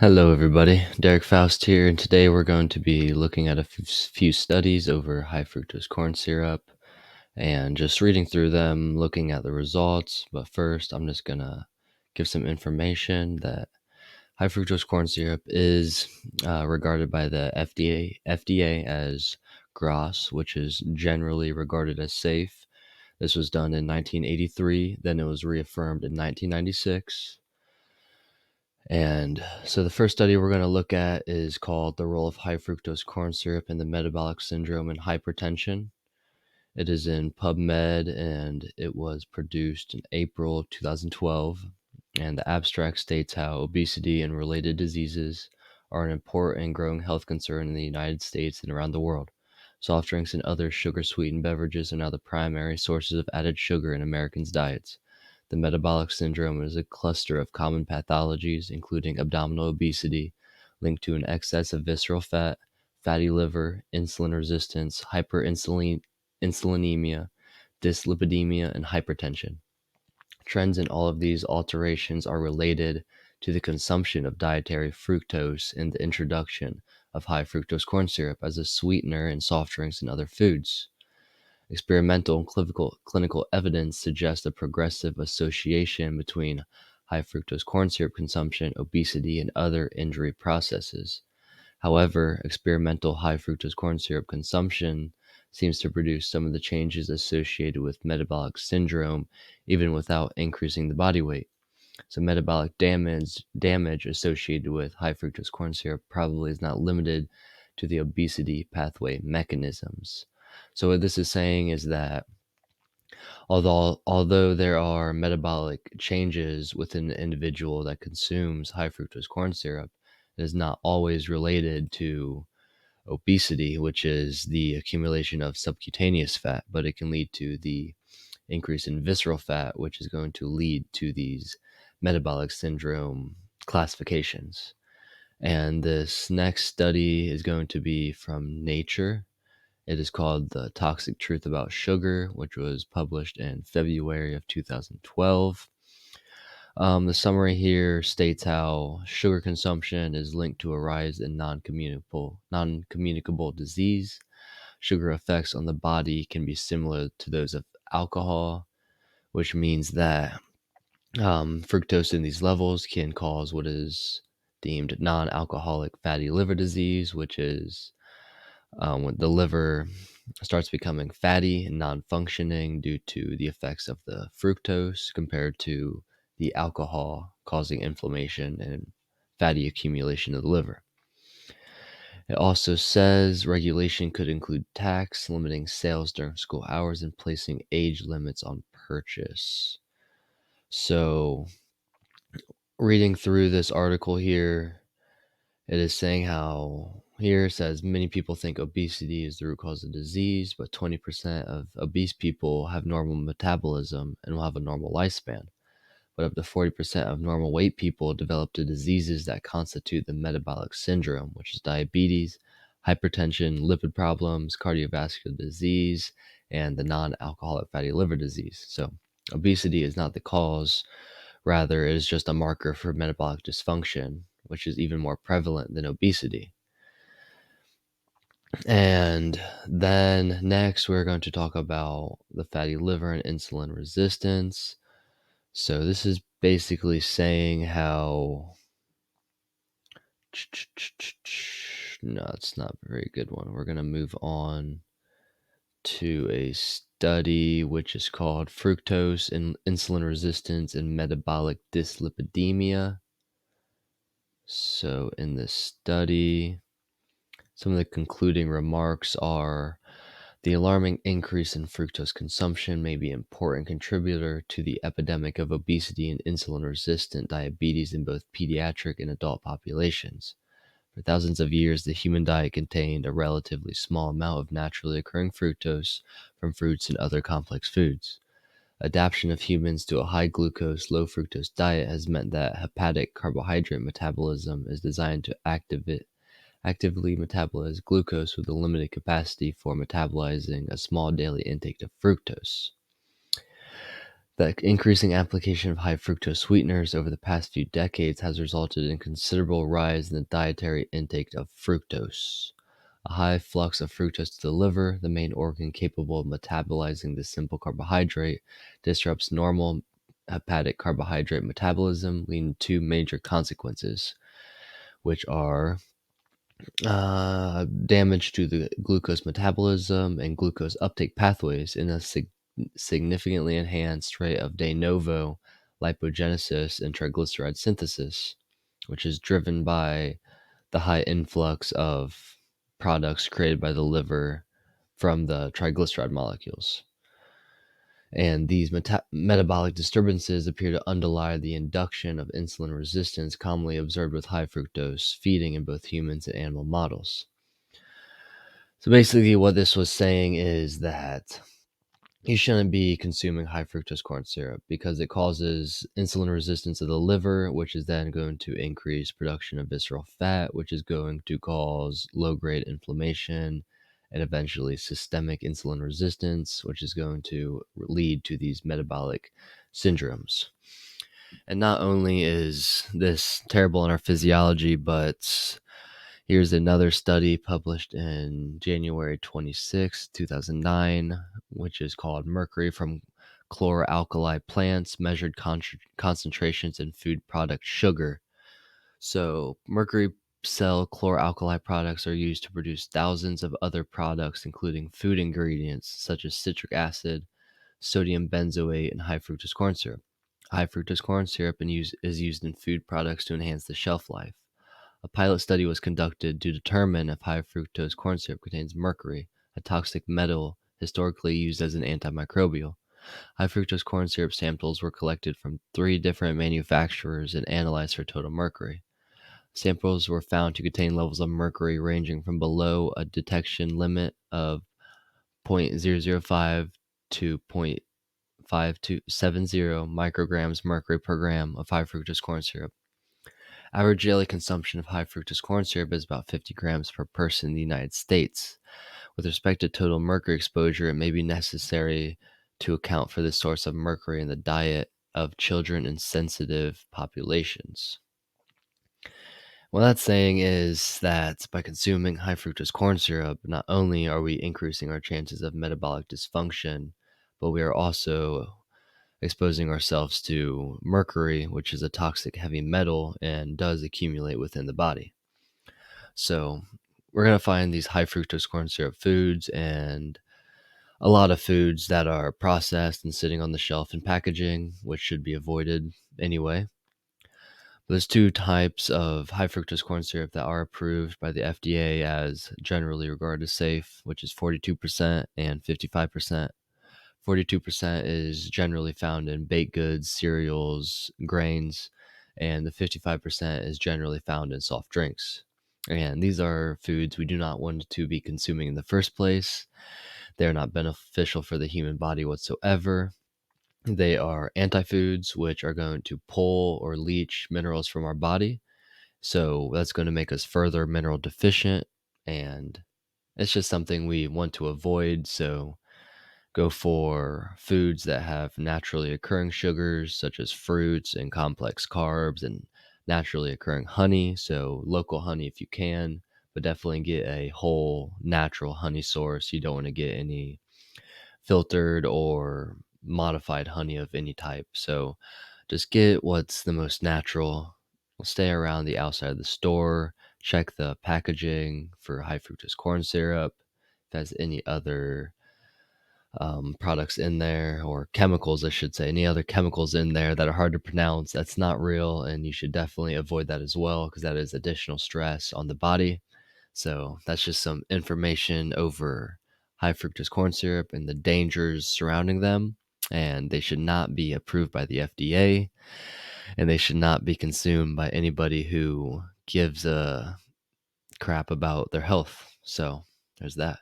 Hello, everybody. Derek Faust here, and today we're going to be looking at a few studies over high fructose corn syrup and just reading through them, looking at the results. But first, I'm just going to give some information that high fructose corn syrup is regarded by the FDA as GRAS, which is generally regarded as safe. This was done in 1983, then it was reaffirmed in 1996. And so the first study we're going to look at is called The Role of High Fructose Corn Syrup in the Metabolic Syndrome and Hypertension. It is in PubMed and it was produced in April 2012. And the abstract states how obesity and related diseases are an important and growing health concern in the United States and around the world. Soft drinks and other sugar sweetened beverages are now the primary sources of added sugar in Americans' diets. The metabolic syndrome is a cluster of common pathologies, including abdominal obesity, linked to an excess of visceral fat, fatty liver, insulin resistance, insulinemia, dyslipidemia, and hypertension. Trends in all of these alterations are related to the consumption of dietary fructose and the introduction of high fructose corn syrup as a sweetener in soft drinks and other foods. Experimental and clinical evidence suggests a progressive association between high fructose corn syrup consumption, obesity, and other injury processes. However, experimental high fructose corn syrup consumption seems to produce some of the changes associated with metabolic syndrome even without increasing the body weight. So metabolic damage associated with high fructose corn syrup probably is not limited to the obesity pathway mechanisms. So what this is saying is that although there are metabolic changes within the individual that consumes high fructose corn syrup, it is not always related to obesity, which is the accumulation of subcutaneous fat, but it can lead to the increase in visceral fat, which is going to lead to these metabolic syndrome classifications. And this next study is going to be from Nature. It is called The Toxic Truth About Sugar, which was published in February of 2012. The summary here states how sugar consumption is linked to a rise in non-communicable disease. Sugar effects on the body can be similar to those of alcohol, which means that fructose in these levels can cause what is deemed non-alcoholic fatty liver disease, which is when the liver starts becoming fatty and non-functioning due to the effects of the fructose compared to the alcohol causing inflammation and fatty accumulation of the liver. It also says regulation could include tax, limiting sales during school hours, and placing age limits on purchase. So, reading through this article here, it is saying how here it says many people think obesity is the root cause of disease, but 20% of obese people have normal metabolism and will have a normal lifespan. But up to 40% of normal weight people develop the diseases that constitute the metabolic syndrome, which is diabetes, hypertension, lipid problems, cardiovascular disease, and the non alcoholic fatty liver disease. So, obesity is not the cause, rather, it is just a marker for metabolic dysfunction, which is even more prevalent than obesity. And then next, we're going to talk about the fatty liver and insulin resistance. So this is basically saying how no, it's not a very good one. We're going to move on to a study which is called Fructose and Insulin Resistance and Metabolic Dyslipidemia. So in this study, some of the concluding remarks are the alarming increase in fructose consumption may be an important contributor to the epidemic of obesity and insulin-resistant diabetes in both pediatric and adult populations. For thousands of years, the human diet contained a relatively small amount of naturally occurring fructose from fruits and other complex foods. Adaptation of humans to a high glucose, low fructose diet has meant that hepatic carbohydrate metabolism is designed to actively metabolize glucose with a limited capacity for metabolizing a small daily intake of fructose. The increasing application of high fructose sweeteners over the past few decades has resulted in considerable rise in the dietary intake of fructose. A high flux of fructose to the liver, the main organ capable of metabolizing this simple carbohydrate, disrupts normal hepatic carbohydrate metabolism, leading to two major consequences, which are damage to the glucose metabolism and glucose uptake pathways in a significantly enhanced rate of de novo lipogenesis and triglyceride synthesis, which is driven by the high influx of products created by the liver from the triglyceride molecules. And these metabolic disturbances appear to underlie the induction of insulin resistance commonly observed with high fructose feeding in both humans and animal models. So basically, what this was saying is that you shouldn't be consuming high fructose corn syrup because it causes insulin resistance of the liver, which is then going to increase production of visceral fat, which is going to cause low grade inflammation and eventually systemic insulin resistance, which is going to lead to these metabolic syndromes. And not only is this terrible in our physiology, but here's another study published in January 26, 2009, which is called Mercury from Chloralkali Plants Measured Concentrations in Food Product Sugar. So, mercury cell chloralkali products are used to produce thousands of other products, including food ingredients such as citric acid, sodium benzoate, and high fructose corn syrup. High fructose corn syrup is used in food products to enhance the shelf life. A pilot study was conducted to determine if high fructose corn syrup contains mercury, a toxic metal historically used as an antimicrobial. High fructose corn syrup samples were collected from 3 different manufacturers and analyzed for total mercury. Samples were found to contain levels of mercury ranging from below a detection limit of 0.005 to 0.5270 micrograms mercury per gram of high fructose corn syrup. Average daily consumption of high fructose corn syrup is about 50 grams per person in the United States. With respect to total mercury exposure, it may be necessary to account for the source of mercury in the diet of children in sensitive populations. What that's saying is that by consuming high fructose corn syrup, not only are we increasing our chances of metabolic dysfunction, but we are also exposing ourselves to mercury, which is a toxic heavy metal and does accumulate within the body. So we're going to find these high fructose corn syrup foods and a lot of foods that are processed and sitting on the shelf in packaging, which should be avoided anyway. There's 2 types of high fructose corn syrup that are approved by the FDA as generally regarded as safe, which is 42% and 55%. 42% is generally found in baked goods, cereals, grains, and the 55% is generally found in soft drinks. And these are foods we do not want to be consuming in the first place. They're not beneficial for the human body whatsoever. They are anti-foods, which are going to pull or leach minerals from our body. So that's going to make us further mineral deficient. And it's just something we want to avoid. So go for foods that have naturally occurring sugars, such as fruits and complex carbs and naturally occurring honey. So local honey if you can, but definitely get a whole natural honey source. You don't want to get any filtered or modified honey of any type. So just get what's the most natural. Stay around the outside of the store. Check the packaging for high fructose corn syrup. If it has any other products in there, or chemicals, I should say, any other chemicals in there that are hard to pronounce, that's not real. And you should definitely avoid that as well, because that is additional stress on the body. So that's just some information over high fructose corn syrup and the dangers surrounding them. And they should not be approved by the FDA, and they should not be consumed by anybody who gives a crap about their health. So there's that.